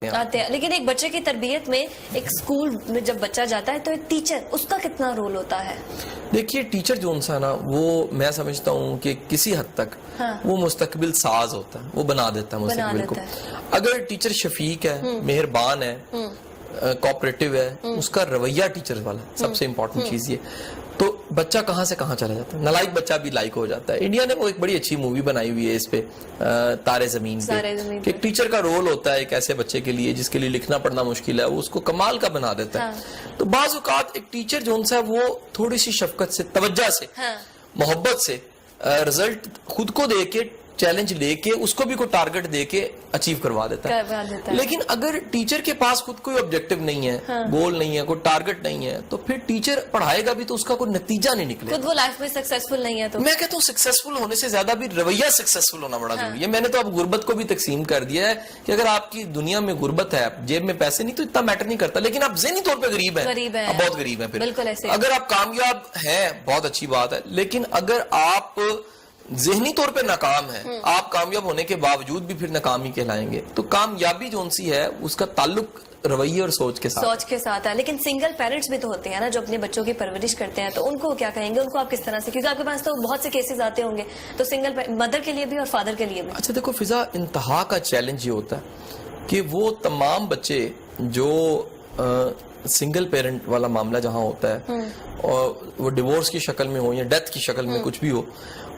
آتے ہیں. لیکن ایک بچے کی تربیت میں ایک اسکول میں جب بچہ جاتا ہے تو ایک ٹیچر اس کا کتنا رول ہوتا ہے؟ دیکھیے ٹیچر جو انسان ہے وہ میں سمجھتا ہوں کہ کسی حد تک وہ مستقبل ساز ہوتا ہے, وہ بنا دیتا ہے مستقبل کو. اگر ٹیچر شفیق ہے, مہربان ہے, کوآپریٹو ہے, اس کا رویہ ٹیچر والا سب سے امپورٹنٹ چیز یہ, تو بچہ کہاں سے کہاں چلا جاتا ہے. نالائق بچہ بھی لائق ہو جاتا ہے. انڈیا نے وہ ایک بڑی اچھی مووی بنائی ہوئی ہے اس پہ, تارے زمین پہ, کہ ایک ٹیچر کا رول ہوتا ہے ایک ایسے بچے کے لیے جس کے لیے لکھنا پڑھنا مشکل ہے, وہ اس کو کمال کا بنا دیتا ہے. تو بعض اوقات ایک ٹیچر جو ہے وہ تھوڑی سی شفقت سے, توجہ سے, محبت سے رزلٹ خود کو دے کے, چیلنج لے کے, اس کو بھی کوئی ٹارگٹ دے کے اچیو کروا دیتا ہے. لیکن اگر ٹیچر کے پاس خود کوئی آبجیکٹو نہیں ہے, گول نہیں ہے, کوئی ٹارگٹ نہیں ہے, تو پھر ٹیچر پڑھائے گا بھی تو اس کا کوئی نتیجہ نہیں نکلے. خود وہ لائف میں سکسیسفل نہیں ہے تو میں کہتا ہوں سکسیسفل ہونے سے زیادہ بھی رویہ سکسیسفل ہونا بڑا ضروری ہے. میں نے تو اب غربت کو بھی تقسیم کر دیا ہے کہ اگر آپ کی دنیا میں غربت ہے, جیب میں پیسے نہیں, تو اتنا میٹر نہیں کرتا, لیکن آپ ذہنی طور پہ غریب ہیں, بہت غریب ہیں. پھر اگر آپ کامیاب ہیں بہت اچھی بات ہے, لیکن اگر آپ ذہنی طور پہ ناکام ہے, آپ کامیاب ہونے کے باوجود بھی پھر ناکامی کہلائیں گے. تو کامیابی جو سی ہے اس کا تعلق رویے اور سوچ کے ساتھ ہے. لیکن سنگل پیرنٹس بھی تو ہوتے ہیں نا جو اپنے بچوں کی پرورش کرتے ہیں, تو ان کو کیا کہیں گے, ان کو آپ کس طرح سے, کیونکہ آپ کے پاس تو بہت سے کیسز آتے ہوں گے, تو سنگل مدر کے لیے بھی اور فادر کے لیے بھی. اچھا دیکھو فضا, انتہا کا چیلنج یہ ہوتا ہے کہ وہ تمام بچے جو سنگل پیرنٹ والا معاملہ جہاں ہوتا ہے, اور وہ ڈیورس کی شکل میں ہو یا ڈیتھ کی شکل میں کچھ بھی ہو,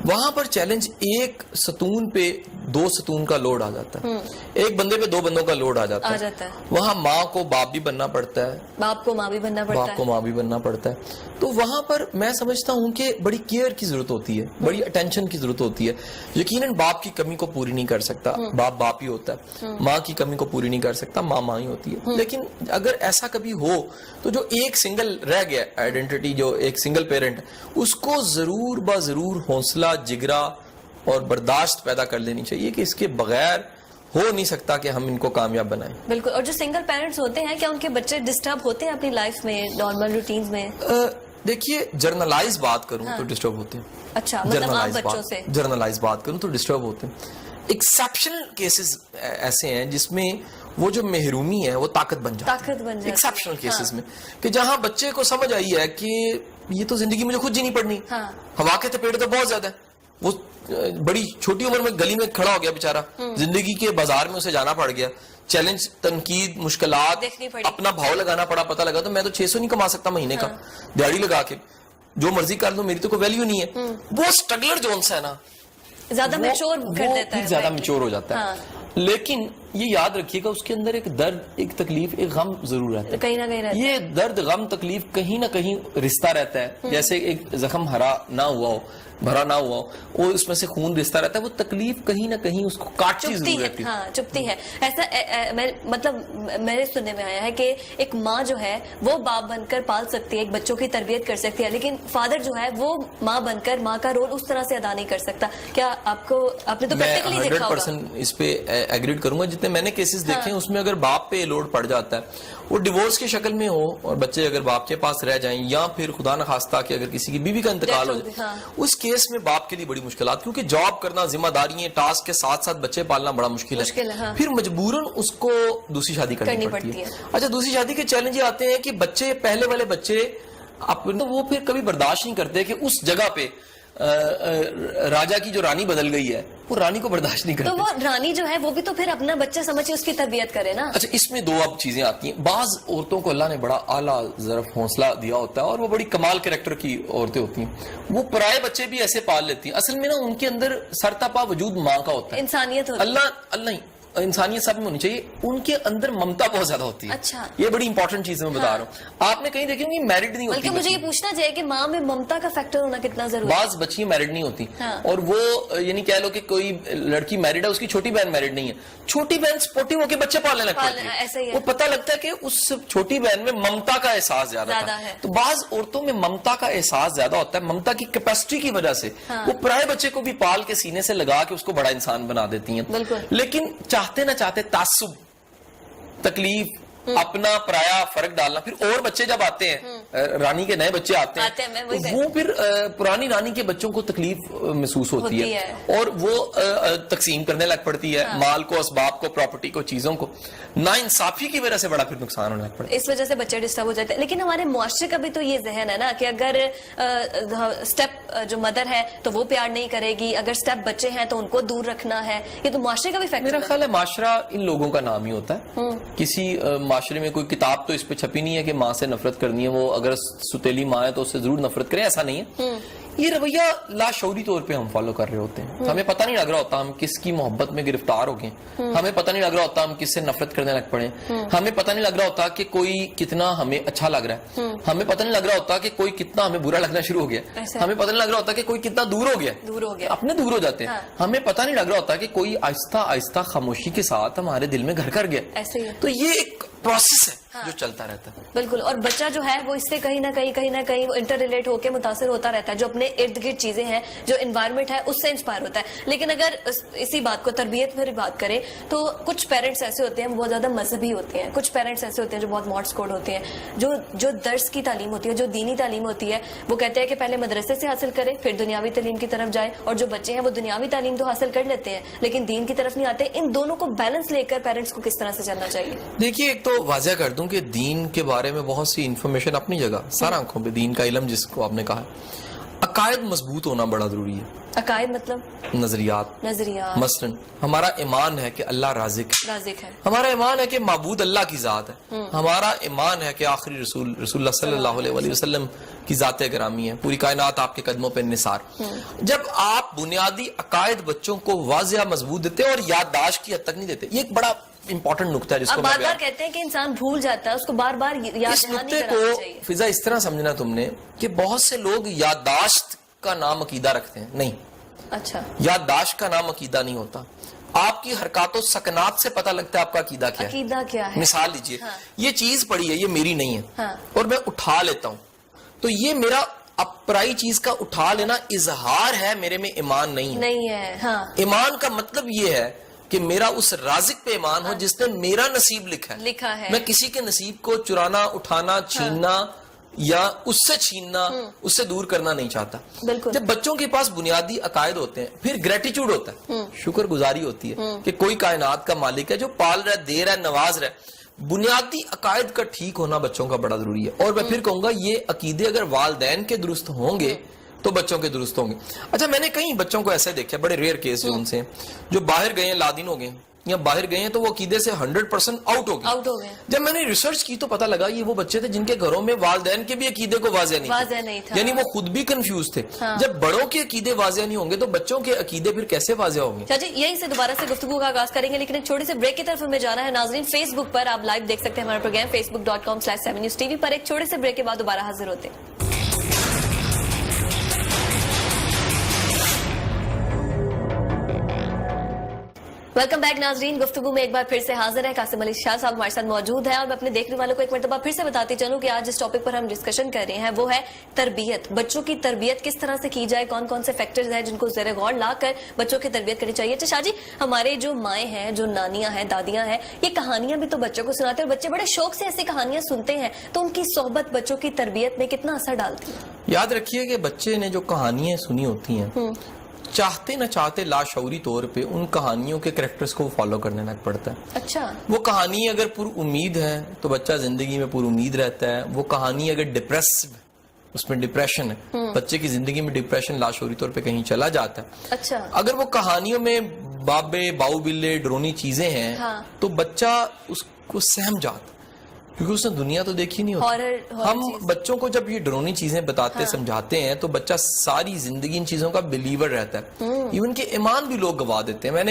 وہاں پر چیلنج ایک ستون پہ دو ستون کا لوڈ آ جاتا ہے, ایک بندے پہ دو بندوں کا لوڈ آ جاتا ہے. وہاں ماں کو باپ بھی بننا پڑتا ہے, باپ کو ماں بھی بننا پڑتا ہے. تو وہاں پر میں سمجھتا ہوں کہ بڑی کیئر کی ضرورت ہوتی ہے, بڑی اٹینشن کی ضرورت ہوتی ہے. یقیناً باپ کی کمی کو پوری نہیں کر سکتا, باپ ہی ہوتا ہے. ماں کی کمی کو پوری نہیں کر سکتا, ماں ہی ہوتی ہے. لیکن اگر ایسا کبھی ہو تو جو ایک سنگل رہ گیا آئیڈینٹی, جو ایک سنگل پیرنٹ, اس کو ضرور ضرور حوصلہ, جگرا اور برداشت پیدا کر لینی چاہیے کہ اس کے بغیر ہو نہیں سکتا کہ ہم ان کو کامیاب بنائیں. بالکل. اور جو سنگل پیرنٹس ہوتے ہیں, کیا ان کے بچے ڈسٹرب ہوتے ہیں اپنی لائف میں, نارمل روٹینز میں؟ دیکھیے جرنلائز بات کروں تو ڈسٹرب ہوتے ہیں. اچھا, مطلب عام بچوں سے جرنلائز بات کروں تو ڈسٹرب ہوتے ہیں. ایکسیپشنل کیسز ایسے ہیں جس میں وہ جو محرومی ہے وہ طاقت بن جاتی ہے. ایکسیپشنل کیسز میں کہ جہاں بچے کو سمجھ آئی ہے کہ یہ تو زندگی مجھے خود جینی پڑنی, ہوا کے تپیڑ تو بہت زیادہ ہے. وہ بڑی چھوٹی عمر میں گلی میں کھڑا ہو گیا بیچارہ, زندگی کے بازار میں اسے جانا پڑ گیا, چیلنج, تنقید, مشکلات, اپنا بھاؤ لگانا پڑا. پتہ لگا تو میں تو 600 نہیں کما سکتا مہینے کا, دیہڑی لگا کے جو مرضی کر لوں, میری تو کوئی ویلیو نہیں ہے. وہ سٹرگلر جو ہے نا, زیادہ میچور کر دیتا ہے, زیادہ میچور ہو جاتا ہے. لیکن یہ یاد رکھیے گا اس کے اندر ایک درد, ایک تکلیف, ایک غم ضرور رہتا ہے, کہیں نہ کہیں رہتا ہے. یہ درد, غم, تکلیف کہیں نہ کہیں رشتہ رہتا ہے. جیسے ایک زخم بھرا نہ ہوا ہو, وہ اس میں سے خون رشتہ رہتا ہے, وہ تکلیف کہیں نہ کہیں اس کو کاٹتی ضرور رہتی ہے. چپتی ہے. ایسا مطلب میرے سننے میں آیا ہے کہ ایک ماں جو ہے وہ باپ بن کر پال سکتی ہے, ایک بچوں کی تربیت کر سکتی ہے, لیکن فادر جو ہے وہ ماں بن کر ماں کا رول اس طرح سے ادا نہیں کر سکتا. کیا آپ نے تو پریکٹیکلی دیکھا ہوگا. میں 100% اس پہ ایگریڈ کروں گا. جتنے میں نے کیسز دیکھے ہیں اس میں اگر باپ پہ لوڈ پڑ جاتا ہے, وہ ڈیورس کی شکل میں ہو, اور بچے اگر باپ کے پاس رہ جائیں, یا پھر خدا نخواستہ کہ اگر کسی کی بیوی کا انتقال ہو جائے, اس کیس میں باپ کے لیے بڑی مشکلات, کیونکہ جاب کرنا, ذمہ داریاں, ٹاسک کے ساتھ ساتھ بچے پالنا بڑا مشکل ہے. پھر مجبوراً اس کو دوسری شادی کرنی پڑتی ہے. اچھا, دوسری شادی کے چیلنج یہ آتے ہیں کہ بچے, پہلے والے بچے وہ پھر کبھی برداشت نہیں کرتے کہ اس جگہ پہ راجا کی جو رانی بدل گئی ہے, وہ رانی کو برداشت نہیں کرتے. تو وہ رانی جو ہے وہ بھی تو پھر اپنا بچہ سمجھے اس کی تربیت کرے نا. اچھا, اس میں دو اب چیزیں آتی ہیں. بعض عورتوں کو اللہ نے بڑا اعلیٰ ظرف حوصلہ دیا ہوتا ہے, اور وہ بڑی کمال کریکٹر کی عورتیں ہوتی ہیں, وہ پرائے بچے بھی ایسے پال لیتی ہیں. اصل میں نا ان کے اندر سرتاپا وجود ماں کا ہوتا ہے, انسانیت ہوتی ہے. اللہ انسانیت سب میں ہونی چاہیے. ان کے اندر ممتا بہت زیادہ ہوتی ہے. اچھا, یہ بڑی امپورٹنٹ چیز میں بتا رہا ہوں. آپ نے کہیں دیکھی ہوں گی میرڈ نہیں ہوتی. بلکہ مجھے یہ پوچھنا چاہیے کہ ماں میں ممتا کا فیکٹر ہونا کتنا ضروری ہے. بعض بچیاں میرڈ نہیں ہوتی, اور وہ یعنی کہہ لو کہ کوئی لڑکی میرڈ ہے, اس کی چھوٹی بہن میرڈ نہیں ہے, چھوٹی بہن سپورٹیو ہو کے بچے پالنے لگتی ہے. وہ پتہ لگتا ہے کہ اس چھوٹی بہن میں ممتا کا احساس زیادہ ہے. تو بعض عورتوں میں ممتا کا احساس زیادہ ہوتا ہے, ممتا کی کیپیسٹی کی وجہ سے وہ پرائے بچے کو بھی پال کے سینے سے لگا کے اس کو بڑا انسان بنا دیتی ہیں. لیکن چاہتے نہ چاہتے تعصب, تکلیف, اپنا پرایا فرق ڈالنا. پھر اور بچے جب آتے ہیں, رانی کے نئے بچے آتے ہیں, وہ پھر پرانی رانی کے بچوں کو تکلیف محسوس ہوتی ہے اور وہ تقسیم کرنے لگ پڑتی ہے مال کو, اسباب کو, پراپرٹی کو, چیزوں کو. نا انصافی کی وجہ سے بڑا پھر نقصان ہونے لگ پڑتا ہے. اس وجہ سے بچے ڈسٹرب ہو جاتے ہیں. لیکن ہمارے معاشرے کا بھی تو یہ ذہن ہے نا کہ اگر سٹیپ جو مدر ہے تو وہ پیار نہیں کرے گی, اگر سٹیپ بچے ہیں تو ان کو دور رکھنا ہے. یہ تو معاشرے کا بھی فیکٹر ہے. میرا خیال ہے معاشرہ ان لوگوں کا نام ہی ہوتا ہے. کسی معاشرے میں کوئی کتاب تو اس پہ چھپی نہیں ہے کہ ماں سے نفرت کرنی ہے, وہ اگر ستیلی ماں ہے تو اس سے ضرور نفرت کریں, ایسا نہیں ہے. یہ رویہ لاشعوری طور پہ ہم فالو کر رہے ہوتے ہیں. ہمیں پتہ نہیں لگ رہا ہوتا ہم کس کی محبت میں گرفتار ہو گئے, ہمیں پتہ نہیں لگ رہا ہوتا ہم کس سے نفرت کرنے لگ پڑے, ہمیں پتہ نہیں لگ رہا ہوتا کہ کوئی کتنا ہمیں اچھا لگ رہا ہے, ہمیں پتہ نہیں لگ رہا ہوتا کہ کوئی کتنا ہمیں برا لگنا شروع ہو گیا, ہمیں پتہ نہیں لگ رہا ہوتا کہ کوئی کتنا دور ہو گیا, اپنے دور ہو جاتے ہیں. ہمیں پتہ نہیں لگ رہا ہوتا کہ کوئی آہستہ آہستہ خاموشی کے ساتھ ہمارے دل میں گھر کر گیا. تو یہ ایک پروسیس ہے جو چلتا رہتا ہے. بالکل. اور بچہ جو ہے وہ اس سے کہیں نہ کہیں وہ انٹر ریلیٹ ہو کے متاثر ہوتا رہتا ہے. جو اپنے ارد گرد چیزیں ہیں, جو انوائرمنٹ ہے, اس سے انسپائر ہوتا ہے. لیکن اگر اسی بات کو تربیت پر بات کریں تو کچھ پیرنٹس ایسے ہوتے ہیں وہ بہت زیادہ مذہبی ہوتے ہیں, کچھ پیرنٹس ایسے ہوتے ہیں جو بہت ماڈس کوڈ ہوتے ہیں. جو درس کی تعلیم ہوتی ہے, جو دینی تعلیم ہوتی ہے, وہ کہتے ہیں کہ پہلے مدرسے سے حاصل کرے پھر دنیاوی تعلیم کی طرف جائے. اور جو بچے ہیں وہ دنیاوی تعلیم تو حاصل کر لیتے ہیں لیکن دین کی طرف نہیں آتے. ان دونوں کو بیلنس لے کر پیرنٹس کو کس طرح سے چلنا چاہیے؟ دیکھیے, ایک تو واضح کر دوں کہ دین کے بارے میں بہت سی انفارمیشن اپنی جگہ, سارا آنکھوں پہ دین کا علم جس کو آپ نے کہا. عقائد مضبوط ہونا بڑا ضروری ہے. عقائد مطلب نظریات. مثلا ہمارا ایمان ہے کہ اللہ رازق ہے, ہمارا ایمان ہے کہ معبود اللہ کی ذات ہے, ہمارا ایمان ہے کہ آخری رسول اللہ صلی اللہ علیہ وسلم کی ذات گرامی ہے, پوری کائنات آپ کے قدموں پہ نثار. جب آپ بنیادی عقائد بچوں کو واضح مضبوط دیتے اور یادداشت کی حد تک نہیں دیتے, یہ ایک بڑا امپورٹنٹ نقطہ ہے جس کو بار بار کہتے ہیں کہ انسان بھول جاتا ہے, اس کو بار بار یاد اس نقطے کو فضا اس طرح سمجھنا تم نے کہ بہت سے لوگ یادداشت کا نام عقیدہ رکھتے ہیں. نہیں, اچھا, یادداشت کا نام عقیدہ نہیں ہوتا. آپ کی حرکات و سکنات سے پتہ لگتا ہے آپ کا عقیدہ کیا ہے. مثال لیجئے, یہ چیز پڑی ہے, یہ میری نہیں ہے اور میں اٹھا لیتا ہوں, تو یہ میرا اپرائی چیز کا اٹھا لینا اظہار ہے, میرے میں ایمان نہیں ہے. ایمان کا مطلب یہ ہے کہ میرا اس رازق پہ ایمان ہو جس نے میرا نصیب لکھا ہے. میں کسی کے نصیب کو چرانا, اٹھانا, چھیننا یا اس سے چھیننا, اس سے دور کرنا نہیں چاہتا. جب بچوں کے پاس بنیادی عقائد ہوتے ہیں پھر گریٹیچیوڈ ہوتا ہے, شکر گزاری ہوتی ہے کہ کوئی کائنات کا مالک ہے جو پال رہا ہے, دے رہا ہے, نواز رہا ہے. بنیادی عقائد کا ٹھیک ہونا بچوں کا بڑا ضروری ہے. اور میں پھر کہوں گا یہ عقیدے اگر والدین کے درست ہوں گے تو بچوں کے درست ہوں گے. اچھا, میں نے کئی بچوں کو ایسے دیکھا, بڑے ریئر کیس جو ان سے جو باہر گئے ہیں, لادین ہو گئے یا باہر گئے ہیں تو وہ عقیدے سے 100% آؤٹ ہو گئے. جب میں نے ریسرچ کی تو پتہ لگا یہ وہ بچے تھے جن کے گھروں میں والدین کے بھی عقیدے کو واضح نہیں تھا, یعنی وہ خود بھی کنفیوز تھے. جب بڑوں کے عقیدے واضح نہیں ہوں گے تو بچوں کے عقیدے پھر کیسے واضح ہوں گے؟ جی, یہیں سے دوبارہ سے گفتگو کا آغاز کریں گے لیکن ایک چھوٹے سے بریک کی طرف ہمیں جانا ہے. ناظرین, فیس بک پر آپ لائیو دیکھ سکتے ہیں ہمارا پروگرام facebook.com/7newstv پر. ایک چھوٹے سے بریک کے بعد دوبارہ حاضر ہوتے ہیں. ویلکم بیک ناظرین, گفتگو میں ایک بار پھر سے حاضر ہے. قاسم علی شاہ صاحب ہمارے ساتھ موجود ہیں اور میں اپنے دیکھنے والوں کو ایک مرتبہ پھر سے بتاتی چلوں کہ آج جس ٹاپک پر ہم ڈسکشن کر رہے ہیں وہ ہے تربیت. بچوں کی تربیت کس طرح سے کی جائے, کون کون سے فیکٹرز ہیں جن کو زیر غور لا کر بچوں کی تربیت کرنی چاہیے. اچھا شاہ جی, ہمارے جو مائیں ہیں, جو نانیاں ہیں, دادیاں ہیں, یہ کہانیاں بھی تو بچوں کو سناتے ہیں اور بچے بڑے شوق سے ایسی کہانیاں سنتے ہیں, تو ان کی صحبت بچوں کی تربیت میں کتنا اثر ڈالتی ہے؟ یاد رکھیے کہ بچے نے جو کہانیاں سنی ہوتی ہیں چاہتے نہ چاہتے لاشعوری طور پہ ان کہانیوں کے کریکٹرز کو فالو کرنے لگ پڑتا ہے. اچھا, وہ کہانی اگر پر امید ہے تو بچہ زندگی میں پر امید رہتا ہے. وہ کہانی اگر ڈپریسڈ, اس میں ڈپریشن ہے, بچے کی زندگی میں ڈپریشن لاشعوری طور پہ کہیں چلا جاتا ہے. اچھا, اگر وہ کہانیوں میں بابے, باؤ بلے, ڈرونی چیزیں ہیں تو بچہ اس کو سہم جاتا, کیونکہ اس نے دنیا تو دیکھی نہیں ہوتی. ہم بچوں کو جب یہ ڈرونی چیزیں بتاتے سمجھاتے ہیں تو بچہ ساری زندگی ان چیزوں کا بلیور رہتا ہے. ایون کہ ایمان بھی لوگ گوا دیتے ہیں.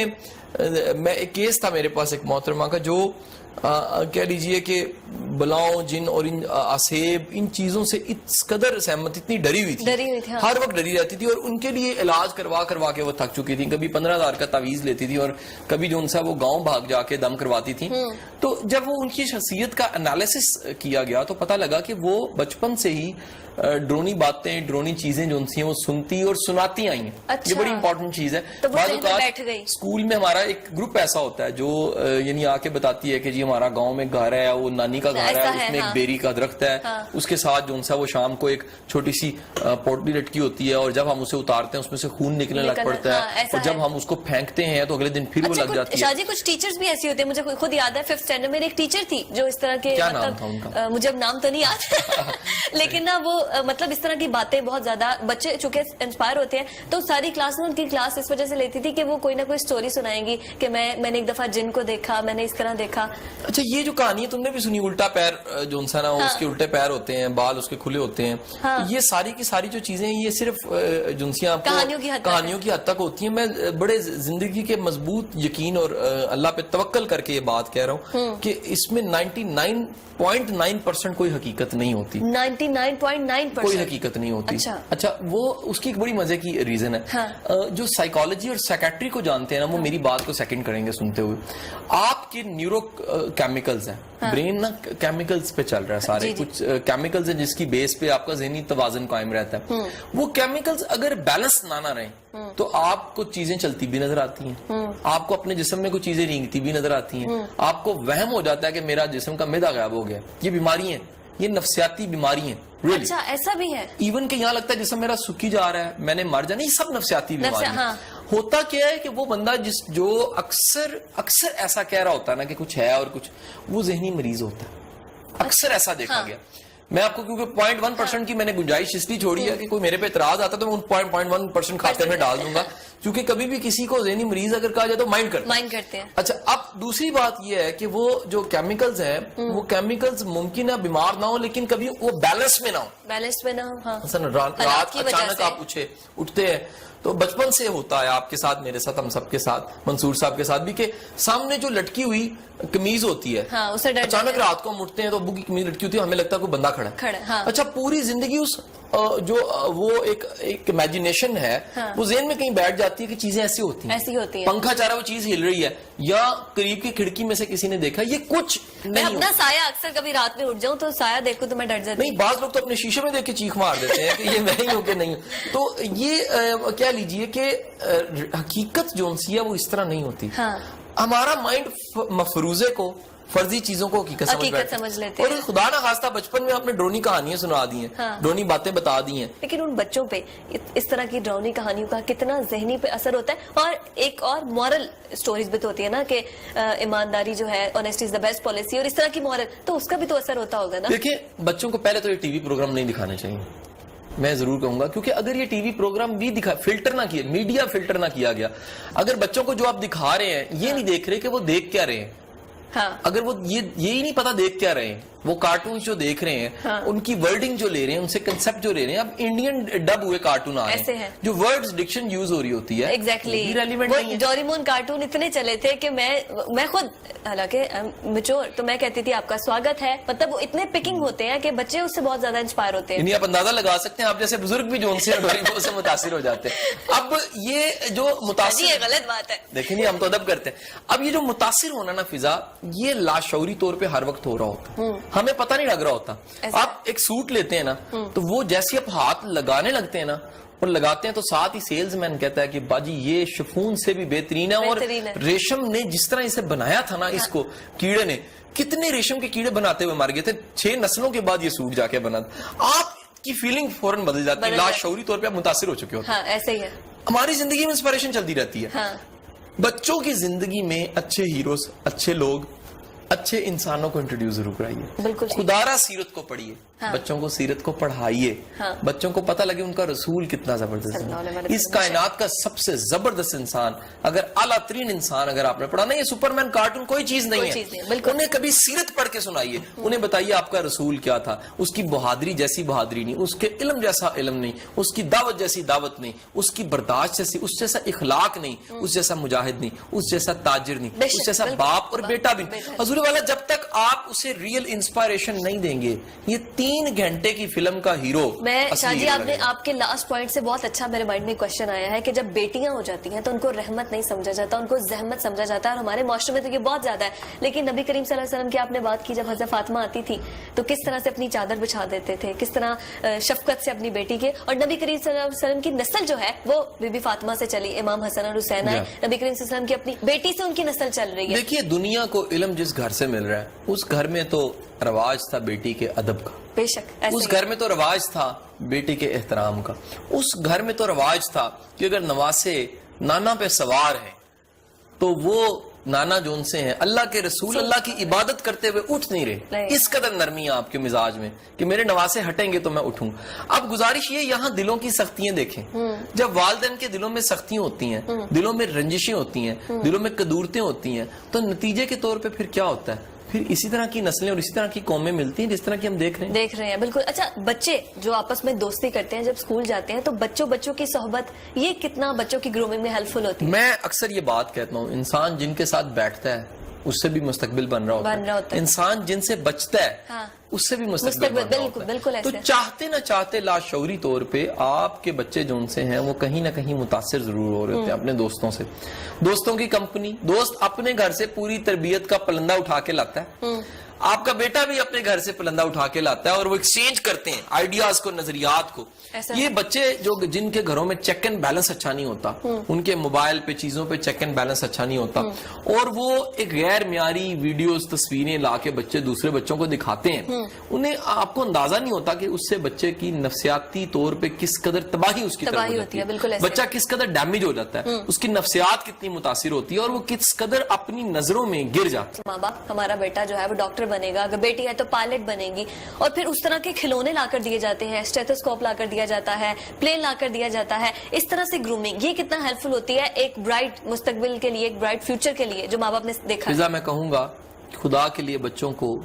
میں ایک کیس تھا میرے پاس ایک محترمہ کا جو کہہ لیجئے کہ بلاؤں, جن اور ان آسیب, ان چیزوں سے اس قدر سہمت, اتنی ڈری ہوئی تھی, ہر وقت ڈری رہتی تھی اور ان کے لیے علاج کروا کے وہ تھک چکی تھی. کبھی 15,000 کا تعویذ لیتی تھی اور کبھی جو ان سے وہ گاؤں بھاگ جا کے دم کرواتی تھی. تو جب وہ ان کی شخصیت کا انالیسس کیا گیا تو پتہ لگا کہ وہ بچپن سے ہی ڈرونی باتیں, ڈرونی چیزیں جو ان سے وہ سنتی اور سناتی آئی ہیں. یہ بڑی امپورٹنٹ چیز ہے. بعض اوقات اسکول میں ہمارا ایک گروپ ایسا ہوتا ہے جو یعنی آ کے بتاتی ہے کہ جی ہمارا گاؤں میں گھر ہے, وہ نانی کا گھر ہے, اس میں ایک بیری کا درخت ہے, اس کے ساتھ جو وہ شام کو ایک چھوٹی سی پوٹلی لٹکی ہوتی ہے, اور جب ہم اسے اتارتے ہیں اس میں سے خون نکلنے لگ پڑتا ہے, اور جب ہم اس کو پھینکتے ہیں تو اگلے دن پھر وہ لگ جاتی ہے. شاہ جی کچھ ٹیچرز بھی ایسی ہوتے ہیں, مجھے خود یاد ہے 5th اسٹینڈرڈ میں ایک ٹیچر تھی جو اس طرح کے, کیا نام تھا ان کا؟ مجھے اب نام تو نہیں یاد لیکن نا وہ مطلب اس طرح کی باتیں بہت زیادہ بچے چونکہ انسپائر ہوتے ہیں, تو ساری کلاس میں ان کی کلاس اس وجہ سے لیتی تھی کہ وہ کوئی نہ کوئی سٹوری سنائیں گی کہ میں نے ایک دفعہ جن کو دیکھا, میں نے اس طرح دیکھا. اچھا یہ جو کہانی ہے تم نے بھی سنی, الٹا پیر جو انسان ہے اس کے الٹے پیر ہوتے ہیں, بال اس کے کھلے ہوتے ہیں, یہ ساری کی ساری جو چیزیں یہ صرف جنسیاں کہانیوں کی حد تک ہوتی ہیں. میں بڑے زندگی کے مضبوط یقین اور اللہ پہ توکل کر کے یہ بات کہہ رہا ہوں کہ اس میں 99.9% کوئی حقیقت نہیں ہوتی. 99.9% کوئی حقیقت نہیں ہوتی. اچھا وہ اس کی ایک بڑی مزے کی ریزن ہے, جو سائیکالوجی اور سائیکیٹری کو جانتے ہیں نا وہ میری بات کو سیکنڈ کریں گے سنتے ہوئے. آپ کے نیورو کیمیکلز ہیں, برین نا کیمیکلز پہ چل رہا ہے سارے, کچھ کیمیکلز ہیں جس کی بیس پہ آپ کا ذہنی توازن قائم رہتا ہے. وہ کیمیکلز اگر بیلنس نہ رہیں تو آپ کو چیزیں چلتی بھی نظر آتی ہیں, آپ کو اپنے جسم میں کچھ چیزیں رینگتی بھی نظر آتی ہیں, آپ کو وہم ہو جاتا ہے کہ میرا جسم کا معدہ غائب ہو گیا. یہ بیماری ہیں, یہ نفسیاتی بیماری ہیں. اچھا ایسا بھی ہے, ایون کہ یہاں لگتا ہے جسم میرا سکی جا رہا ہے, میں نے مر جانا, یہ سب نفسیاتی بیماری ہیں. ہوتا کیا ہے کہ وہ بندہ جو اکثر ایسا کہہ رہا ہوتا ہے نا کہ کچھ ہے اور کچھ, وہ ذہنی مریض ہوتا ہے. اکثر ایسا دیکھا گیا. میں آپ کو کیونکہ 0.1% کی میں نے گنجائش اس لیے چھوڑی ہے کہ کوئی میرے پہ اعتراض آتا تو میں ان 0.1% کھاتے میں ڈال دوں گا, کیونکہ کبھی بھی کسی کو ذہنی مریض اگر کہا جائے تو مائنڈ کرتے ہیں. اچھا اب دوسری بات یہ ہے کہ وہ جو کیمیکلز ہیں وہ کیمیکلز ممکن ہے بیمار نہ ہو لیکن کبھی وہ بیلنس میں نہ ہو. رات اچانک آپ اٹھتے ہیں تو بچپن سے ہوتا ہے آپ کے ساتھ, میرے ساتھ, ہم سب کے ساتھ, منصور صاحب کے ساتھ بھی, کہ سامنے جو لٹکی ہوئی قمیض ہوتی ہے, اچانک رات کو ہم اٹھتے ہیں تو ابو کی قمیض لٹکی ہوتی ہے, ہمیں لگتا ہے کوئی بندہ کھڑا ہے. اچھا پوری زندگی اس جو وہ ایک امیجنیشن ہے وہ ذہن میں کہیں بیٹھ جاتی ہے کہ چیزیں ایسی ہوتی ہیں, پنکھا چاہ رہا وہ چیز ہل رہی ہے, یا قریب کی کھڑکی میں سے کسی نے دیکھا, یہ کچھ میں اپنا سایہ اکثر کبھی رات میں اٹھ جاؤں تو سایہ دیکھوں تو میں ڈر جاتی. نہیں, بعض لوگ تو اپنے شیشے میں دیکھ کے چیخ مار دیتے ہیں کہ یہ میں ہی ہوں کہ نہیں. تو یہ کیا لیجئے کہ حقیقت جو ہے وہ اس طرح نہیں ہوتی. ہمارا مائنڈ مفروضے کو, فرضی چیزوں کو حقیقت سمجھ لیتے ہیں, اور خدا نہ خواستہ بچپن میں آپ نے ڈرونی کہانیاں سنا دی ہیں, ڈرونی باتیں بتا دی ہیں. لیکن ان بچوں پہ اس طرح کی ڈرونی کہانیوں کا کتنا ذہنی پہ اثر ہوتا ہے. اور ایک اور مورل سٹوریز بھی تو ہوتی ہے نا کہ ایمانداری جو ہے, honesty is the best policy, اور اس طرح کی مورل, تو اس کا بھی تو اثر ہوتا ہوگا نا. دیکھیں بچوں کو پہلے تو یہ ٹی وی پروگرام نہیں دکھانے چاہیے, میں ضرور کہوں گا, کیونکہ اگر یہ ٹی وی پروگرام بھی فلٹر نہ کیا, میڈیا فلٹر نہ کیا گیا, اگر بچوں کو جو آپ دکھا رہے ہیں یہ نہیں دیکھ رہے کہ وہ دیکھ کیا رہے ہیں, اگر وہ یہی نہیں پتا دیکھ کیا رہے ہیں, وہ کارٹون جو دیکھ رہے ہیں ان کی ورڈنگ جو لے رہے ہیں, ان سے کنسپٹ جو لے رہے ہیں, اب انڈین ڈب ہوئے کارٹون آ رہے ہیں جو ورڈز ڈکشن یوز ہو رہی ہوتی ہے. ایگزیکٹلی, ڈوریمون کارٹون اتنے چلے تھے کہ میں خود, حالانکہ میچور, تو میں کہتی تھی آپ کا سواگت ہے, مطلب وہ اتنے پکنگ ہوتے ہیں کہ بچے اس سے بہت زیادہ انسپائر ہوتے ہیں. یعنی آپ اندازہ لگا سکتے ہیں, آپ جیسے بزرگ بھی جو ان سے ڈوریمون سے متاثر ہو جاتے ہیں. اب یہ جو متاثر, یہ غلط بات ہے, دیکھیں ہم تو ادب کرتے ہیں. اب یہ جو متاثر ہونا نا فضا, یہ لاشعوری طور پہ ہر وقت ہو رہا ہوتا, ہمیں پتہ نہیں لگ رہا ہوتا. آپ ایک سوٹ لیتے ہیں نا تو وہ جیسے آپ ہاتھ لگانے لگتے ہیں نا, اور لگاتے ہیں تو ساتھ ہی سیلز مین کہتا ہے کہ باجی یہ شفون سے بھی بہترین ہے, اور ریشم نے جس طرح اسے بنایا تھا نا, اس کو کیڑے نے, کتنے ریشم کے کیڑے بناتے ہوئے مر گئے تھے, 6 نسلوں کے بعد یہ سوٹ جا کے بنا. آپ کی فیلنگ فوراً بدل جاتی ہے, لاشعوری طور پہ آپ متاثر ہو چکے ہوتے ہیں. ایسے ہی ہے, ہماری زندگی میں انسپائریشن چلتی رہتی ہے. بچوں کی زندگی میں اچھے ہیروز, اچھے لوگ, اچھے انسانوں کو انٹروڈیوس ضرور کرائیے. خدارہ سیرت کو پڑھیے, بچوں کو سیرت کو پڑھائیے, بچوں کو پتہ لگے ان کا رسول کتنا زبردست ہے. اس کائنات کا سب سے زبردست انسان, اگر اعلیٰ ترین انسان اگر آپ نے پڑھا, نہیں یہ سپرمین کارٹون کوئی چیز نہیں ہے, انہیں کبھی سیرت پڑھ کے سنائیے, انہیں بتائیے آپ کا رسول کیا تھا, اس کی بہادری جیسی بہادری نہیں, اس کے علم جیسا علم نہیں, اس کی دعوت جیسی دعوت نہیں, اس کی برداشت جیسی, اس جیسا اخلاق نہیں, اس جیسا مجاہد نہیں, اس جیسا تاجر نہیں, اس جیسا باپ اور بیٹا بھی. حضور والا جب تک آپ اسے ریئل انسپائریشن نہیں دیں گے, یہ 3 گھنٹے کی فلم کا ہیرو میں شاہ جی آپ کے لاسٹ پوائنٹ سے بہت اچھا میرے مائنڈ میں کوشچن آیا ہے کہ جب بیٹیاں ہو جاتی ہیں تو ان کو رحمت نہیں سمجھا جاتا, ان کو زحمت سمجھا جاتا ہے, اور ہمارے معاشرے میں تو یہ بہت زیادہ ہے. لیکن نبی کریم صلی اللہ علیہ وسلم کی آپ نے بات کی, جب حضرت فاطمہ آتی تھی تو کس طرح سے اپنی چادر بچھا دیتے تھے, کس طرح شفقت سے اپنی بیٹی کے, اور نبی کریم صلی اللہ علیہ وسلم کی نسل جو ہے وہ بی بی فاطمہ سے چلی, امام حسن اور حسین آئے, نبی کریم صلی اللہ علیہ وسلم کی اپنی بیٹی سے ان کی نسل چل رہی ہے. دیکھیے دنیا کو علم جس گھر سے مل رہا ہے اس گھر میں تو رواج تھا بیٹی کے ادب کا, بے شک اس گھر میں تو رواج تھا بیٹی کے احترام کا, اس گھر میں تو رواج تھا کہ اگر نواسے نانا پہ سوار ہیں تو وہ نانا جو ان سے ہیں اللہ کے رسول اللہ کی عبادت کرتے ہوئے اٹھ نہیں رہے. اس قدر نرمی ہے آپ کے مزاج میں کہ میرے نواسے ہٹیں گے تو میں اٹھوں. اب گزارش یہ یہاں دلوں کی سختیاں دیکھیں, جب والدین کے دلوں میں سختیاں ہوتی ہیں, دلوں میں رنجشیں ہوتی ہیں, دلوں میں قدورتیں ہوتی ہیں, تو نتیجے کے طور پہ پھر کیا ہوتا ہے, پھر اسی طرح کی نسلیں اور اسی طرح کی قومیں ملتی ہیں جس طرح کی ہم دیکھ رہے ہیں. بالکل. اچھا بچے جو آپس میں دوستی کرتے ہیں جب اسکول جاتے ہیں تو بچوں کی صحبت یہ کتنا بچوں کی گرومنگ میں ہیلپ فل ہوتی ہے؟ میں اکثر یہ بات کہتا ہوں, انسان جن کے ساتھ بیٹھتا ہے اس سے بھی مستقبل بن رہا ہوتا ہے, انسان جن سے بچتا ہے اس سے بھی مستقبل بن رہا ہوتا ہے. تو چاہتے نہ چاہتے لاشعوری طور پہ آپ کے بچے جو ان سے ہیں وہ کہیں نہ کہیں متاثر ضرور ہو رہے ہوتے ہیں اپنے دوستوں سے. دوستوں کی کمپنی, دوست اپنے گھر سے پوری تربیت کا پلندہ اٹھا کے لاتا ہے, آپ کا بیٹا بھی اپنے گھر سے پلندہ اٹھا کے لاتا ہے, اور وہ ایکسچینج کرتے ہیں آئیڈیاز کو, نظریات کو. یہ بچے جو جن کے گھروں میں چیک اینڈ بیلنس اچھا نہیں ہوتا, ان کے موبائل پہ چیزوں پہ چیک اینڈ بیلنس اچھا نہیں ہوتا, اور وہ ایک غیر معیاری ویڈیوز تصویریں لا کے بچے دوسرے بچوں کو دکھاتے ہیں, انہیں آپ کو اندازہ نہیں ہوتا کہ اس سے بچے کی نفسیاتی طور پہ کس قدر تباہی اس کی طرف ہوتی ہے, بچہ کس قدر ڈیمیج ہو جاتا ہے, اس کی نفسیات کتنی متاثر ہوتی ہے, اور وہ کس قدر اپنی نظروں میں گر جاتا ہے. ماں باپ ہمارا بیٹا جو ہے وہ ڈاکٹر بنے گا, اگر بیٹی ہے تو پائلٹ بنے گی, اور پھر اس طرح کے کھلونے لا کر دیے جاتے ہیں, اسٹیتھوسکوپ لا کر دیا جاتا ہے, پلین لا کر دیا جاتا ہے, اس طرح سے گرومنگ یہ کتنا ہیلپ فل ہوتی ہے ایک برائٹ مستقبل کے لیے, ایک برائٹ فیوچر کے لیے جو ماں باپ نے دیکھا ہے. میں کہوں گا خدا کے لیے بچوں کو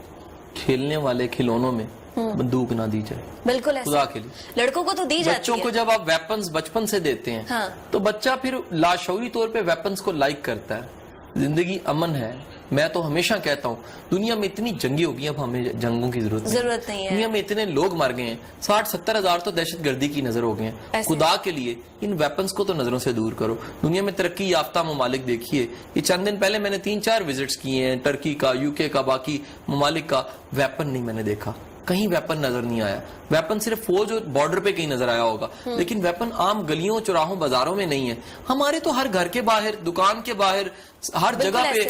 کھیلنے والے کھلونوں میں بندوق نہ دی جائے. بالکل خدا کے لیے لڑکوں کو تو دی جاتی ہے. بچوں کو جب آپ ویپنز بچپن سے دیتے ہیں تو بچہ پھر لاشعوری طور پہ ویپنز کو لائک کرتا ہے. زندگی امن ہے. میں تو ہمیشہ کہتا ہوں دنیا میں اتنی جنگیں ہو گئی, اب ہمیں جنگوں کی ضرورت نہیں ہے. دنیا میں اتنے لوگ مر گئے ہیں, 60-70 ہزار تو دہشت گردی کی نظر ہو گئے ہیں. خدا کے لیے ان ویپنز کو تو نظروں سے دور کرو. دنیا میں ترقی یافتہ ممالک دیکھیے, یہ چند دن پہلے میں نے 3-4 وزٹس کیے ہیں, ٹرکی کا, UK کا, باقی ممالک کا. ویپن نہیں میں نے دیکھا, کہیں ویپن نظر نہیں آیا. ویپن صرف فوج اور بارڈر پہ کہیں نظر آیا ہوگا, لیکن ویپن عام گلیوں, چوراہوں, بازاروں میں نہیں ہے. ہمارے تو ہر گھر کے باہر, دکان کے باہر, ہر جگہ پہ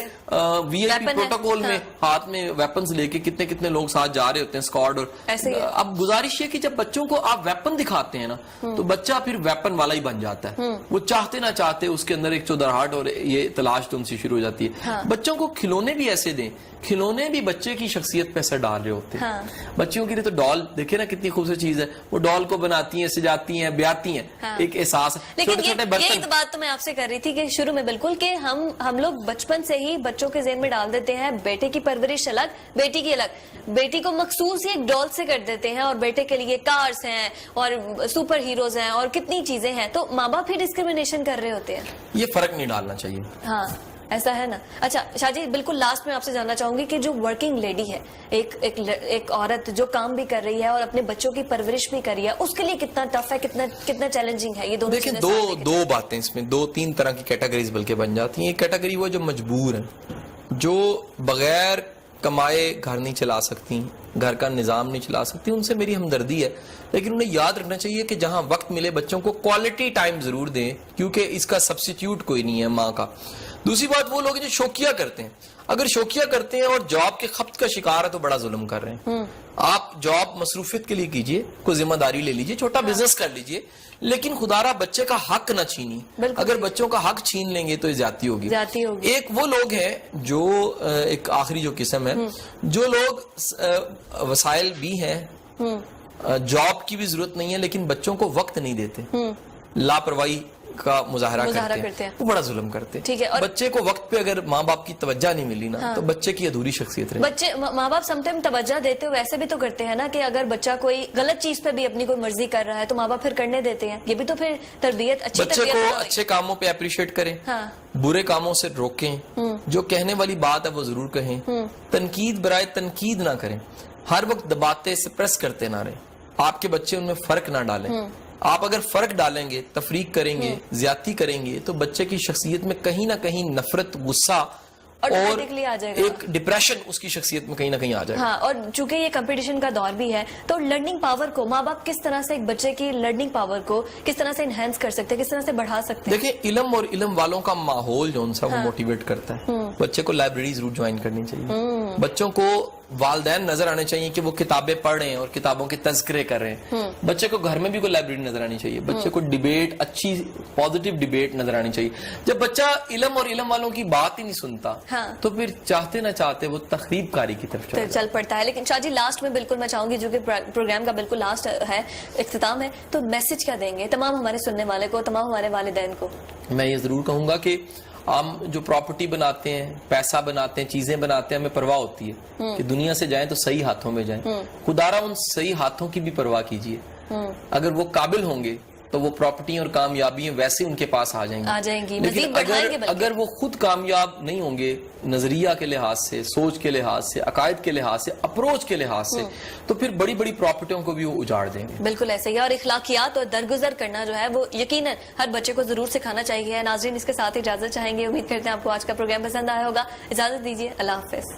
وی آئی پی پروٹوکول میں ہاتھ میں ویپنز لے کے کتنے لوگ ساتھ جا رہے ہوتے ہیں, اسکواڈ. اور اب گزارش یہ کہ جب بچوں کو آپ ویپن دکھاتے ہیں نا تو بچہ پھر ویپن والا ہی بن جاتا ہے. وہ چاہتے نہ چاہتے اس کے اندر ایک چودراہٹ اور یہ تلاش تو ان سے شروع ہو جاتی ہے. بچوں کو کھلونے بھی ایسے دیں, کھلونے بھی بچے کی شخصیت پہ اثر ڈال رہے ہوتے ہیں. بچیوں کے لیے تو ڈال دیکھیں نا کتنی خوبصورت چیز ہے, وہ ڈال کو بناتی ہیں, سجاتی ہیں, بیاتی ہیں, ایک احساس. لیکن یہ بات تو میں آپ سے کر رہی تھی کہ شروع میں بالکل کہ ہم لوگ بچپن سے ہی بچوں کے ذہن میں ڈال دیتے ہیں بیٹے کی پرورش الگ, بیٹی کی الگ. بیٹی کو مخصوص ایک ڈال سے کر دیتے ہیں, اور بیٹے کے لیے کارز ہیں اور سپر ہیروز ہیں اور کتنی چیزیں ہیں. تو ماں باپ ہی ڈسکریمنیشن کر رہے ہوتے ہیں. یہ فرق نہیں ڈالنا چاہیے. ہاں ایسا ہے نا. اچھا شاہ جی بالکل لاسٹ میں آپ سے جاننا چاہوں گی کہ جو ورکنگ لیڈی ہے, ایک عورت جو کام بھی کر رہی ہے اور اپنے بچوں کی پرورش بھی کر رہی ہے, اس کے لیے کتنا ٹف ہے, کتنا چیلنجنگ ہے یہ دونوں چیزیں؟ دیکھیں دو باتیں اس میں, 2-3 طرح کی کیٹیگریز بلکہ بن جاتی ہیں. ایک کیٹیگری وہ جو مجبور ہیں, جو بغیر کمائے گھر نہیں چلا سکتی, گھر کا نظام نہیں چلا سکتی, ان سے میری ہمدردی ہے. لیکن انہیں یاد رکھنا چاہیے کہ جہاں وقت ملے بچوں کو کوالٹی ٹائم ضرور دیں, کیونکہ اس کا سبسٹیٹیوٹ کوئی نہیں ہے ماں کا. دوسری بات وہ لوگ جو شوقیہ کرتے ہیں, اگر شوقیہ کرتے ہیں اور جاب کے خپت کا شکار ہے تو بڑا ظلم کر رہے ہیں. آپ جاب مصروفیت کے لیے کیجئے, کوئی ذمہ داری لے لیجئے, چھوٹا بزنس کر لیجئے, لیکن خدا را بچے کا حق نہ چھینی. اگر بچوں کا حق چھین لیں گے تو زیادتی ہوگی. ایک وہ لوگ ہیں جو ایک آخری جو قسم ہے, جو لوگ وسائل بھی ہیں, جاب کی بھی ضرورت نہیں ہے, لیکن بچوں کو وقت نہیں دیتے, لاپرواہی کا مظاہرہ کرتے ہیں, وہ بڑا ظلم کرتے ہیں. بچے کو وقت پہ اگر ماں باپ کی توجہ نہیں ملی نا تو بچے کی ادھوری شخصیت رہے. بچے ماں باپ سم ٹائم توجہ دیتے ہوئے ایسے بھی تو کرتے ہیں نا کہ اگر بچہ کوئی غلط چیز پہ بھی اپنی کوئی مرضی کر رہا ہے تو ماں باپ پھر کرنے دیتے ہیں. یہ بھی تو پھر تربیت, اچھی بچے کو اچھے کاموں پہ اپریشیٹ کریں, برے کاموں سے روکیں, جو کہنے والی بات ہے وہ ضرور کہیں, تنقید برائے تنقید نہ کریں. ہر وقت دباتے سپریس کرتے نہ رہیں. آپ کے بچے ان میں فرق نہ ڈالیں. آپ اگر فرق ڈالیں گے, تفریق کریں گے, زیادتی کریں گے, تو بچے کی شخصیت میں کہیں نہ کہیں نفرت, غصہ اور ایک ڈپریشن اس کی شخصیت میں کہیں نہ کہیں آ جائے گا. ہاں, اور چونکہ یہ کمپٹیشن کا دور بھی ہے, تو لرننگ پاور کو ماں باپ کس طرح سے ایک بچے کی لرننگ پاور کو کس طرح سے انہینس کر سکتے ہیں, کس طرح سے بڑھا سکتے ہیں؟ دیکھیں, علم اور علم والوں کا ماحول جو ان سا وہ موٹیویٹ کرتا ہے. بچے کو لائبریری ضرور جوائن کرنی چاہیے. بچوں کو والدین نظر آنے چاہیے کہ وہ کتابیں پڑھ رہے ہیں اور کتابوں کے تذکرے کر رہے ہیں. بچے کو گھر میں بھی کوئی لائبریری نظر آنی چاہیے. بچے کو ڈیبیٹ, اچھی پازیٹیو ڈیبیٹ نظر آنی چاہیے. جب بچہ علم اور علم والوں کی بات ہی نہیں سنتا تو پھر چاہتے نہ چاہتے وہ تخریب کاری کی طرف چل پڑتا ہے. لیکن شاہ جی لاسٹ میں بالکل میں چاہوں گی, جو کہ پروگرام کا بالکل لاسٹ ہے, اختتام ہے, تو میسج کیا دیں گے تمام ہمارے سننے والے کو, تمام ہمارے والدین کو؟ میں یہ ضرور کہوں گا کہ ہم جو پراپرٹی بناتے ہیں, پیسہ بناتے ہیں, چیزیں بناتے ہیں, ہمیں پرواہ ہوتی ہے کہ دنیا سے جائیں تو صحیح ہاتھوں میں جائیں. خدارا ان صحیح ہاتھوں کی بھی پرواہ کیجیے. اگر وہ قابل ہوں گے تو وہ پراپرٹی اور کامیابیاں ویسے ان کے پاس آ جائیں گی. لیکن اگر وہ خود کامیاب نہیں ہوں گے نظریہ کے لحاظ سے, سوچ کے لحاظ سے, عقائد کے لحاظ سے, اپروچ کے لحاظ سے, تو پھر بڑی بڑی پراپرٹیوں کو بھی وہ اجاڑ دیں گے. بالکل ایسے ہی. اور اخلاقیات اور درگزر کرنا جو ہے وہ یقیناً ہر بچے کو ضرور سکھانا چاہیے. ناظرین, اس کے ساتھ اجازت چاہیں گے. امید کرتے ہیں آپ کو آج کا پروگرام پسند آیا ہوگا. اجازت دیجیے, اللہ حافظ.